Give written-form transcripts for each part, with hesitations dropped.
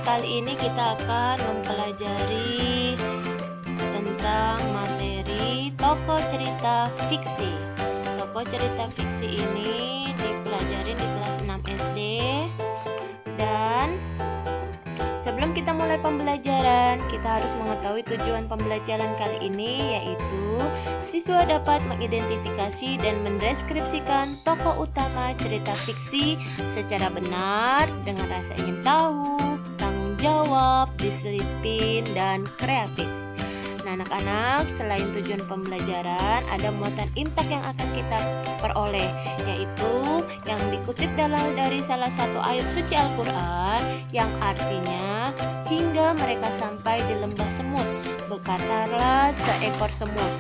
kali ini kita akan mempelajari tentang materi tokoh cerita fiksi. Tokoh cerita fiksi ini dipelajari di kelas 6 SD. Dan sebelum kita mulai pembelajaran, kita harus mengetahui tujuan pembelajaran kali ini, yaitu siswa dapat mengidentifikasi dan mendeskripsikan tokoh utama cerita fiksi secara benar dengan rasa ingin tahu, tanggung jawab, disiplin, dan kreatif. Nah, anak-anak, selain tujuan pembelajaran, ada muatan intak yang akan kita peroleh, yaitu yang dikutip dari salah satu ayat suci Al-Quran, yang artinya, hingga mereka sampai di lembah semut, berkatalah seekor semut,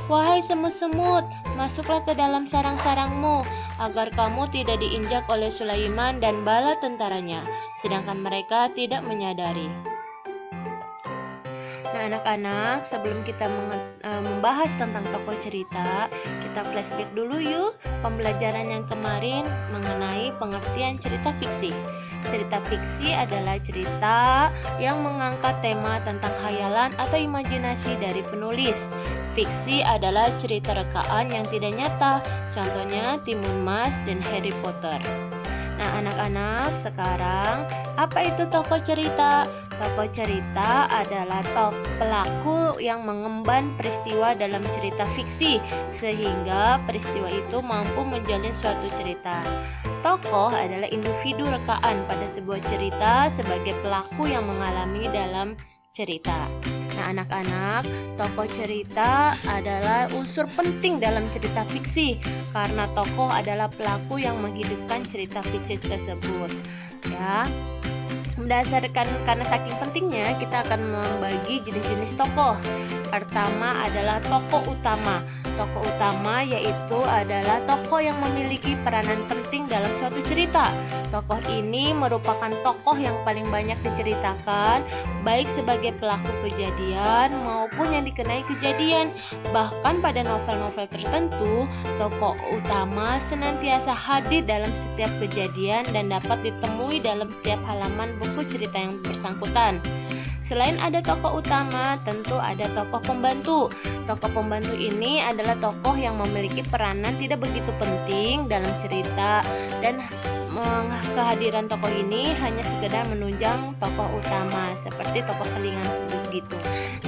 "Wahai semut-semut, masuklah ke dalam sarang-sarangmu, agar kamu tidak diinjak oleh Sulaiman dan bala tentaranya," sedangkan mereka tidak menyadari. Nah, anak-anak, sebelum kita membahas tentang tokoh cerita, kita flashback dulu yuk pembelajaran yang kemarin mengenai pengertian cerita fiksi. Cerita fiksi adalah cerita yang mengangkat tema tentang khayalan atau imajinasi dari penulis. Fiksi adalah cerita rekaan yang tidak nyata, contohnya Timun Mas dan Harry Potter. Nah, anak-anak, sekarang apa itu tokoh cerita? Tokoh cerita adalah pelaku yang mengemban peristiwa dalam cerita fiksi, sehingga peristiwa itu mampu menjalin suatu cerita. Tokoh adalah individu rekaan pada sebuah cerita sebagai pelaku yang mengalami dalam cerita. Nah, anak-anak, tokoh cerita adalah unsur penting dalam cerita fiksi karena tokoh adalah pelaku yang menghidupkan cerita fiksi tersebut. Ya. Karena saking pentingnya, kita akan membagi jenis-jenis tokoh. Pertama adalah tokoh utama. Tokoh utama yaitu adalah tokoh yang memiliki peranan penting dalam suatu cerita. Tokoh ini merupakan tokoh yang paling banyak diceritakan, baik sebagai pelaku kejadian maupun yang dikenai kejadian. Bahkan pada novel-novel tertentu, tokoh utama senantiasa hadir dalam setiap kejadian dan dapat ditemui dalam setiap halaman buku cerita yang bersangkutan. Selain ada tokoh utama, tentu ada tokoh pembantu. Tokoh pembantu ini adalah tokoh yang memiliki peranan tidak begitu penting dalam cerita, dan kehadiran tokoh ini hanya sekedar menunjang tokoh utama, seperti tokoh selingan begitu.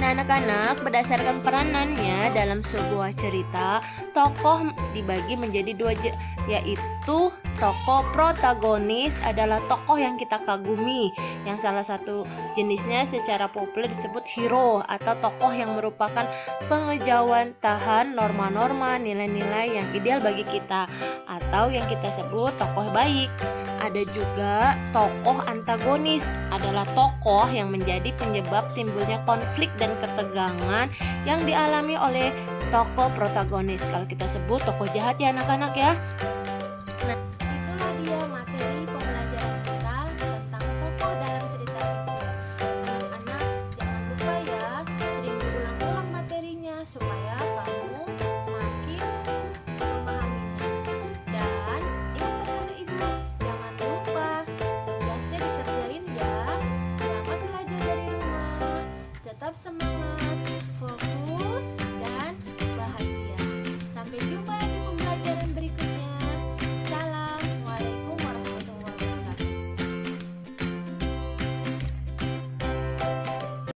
Nah, anak-anak, berdasarkan peranannya dalam sebuah cerita, tokoh dibagi menjadi dua, yaitu tokoh protagonis adalah tokoh yang kita kagumi, yang salah satu jenisnya secara populer disebut hero atau tokoh yang merupakan pengejauhan tahan norma-norma, nilai-nilai yang ideal bagi kita, atau yang kita sebut tokoh baik. Ada juga tokoh antagonis, adalah tokoh yang menjadi penyebab timbulnya konflik dan ketegangan yang dialami oleh tokoh protagonis. Kalau kita sebut tokoh jahat ya anak-anak ya.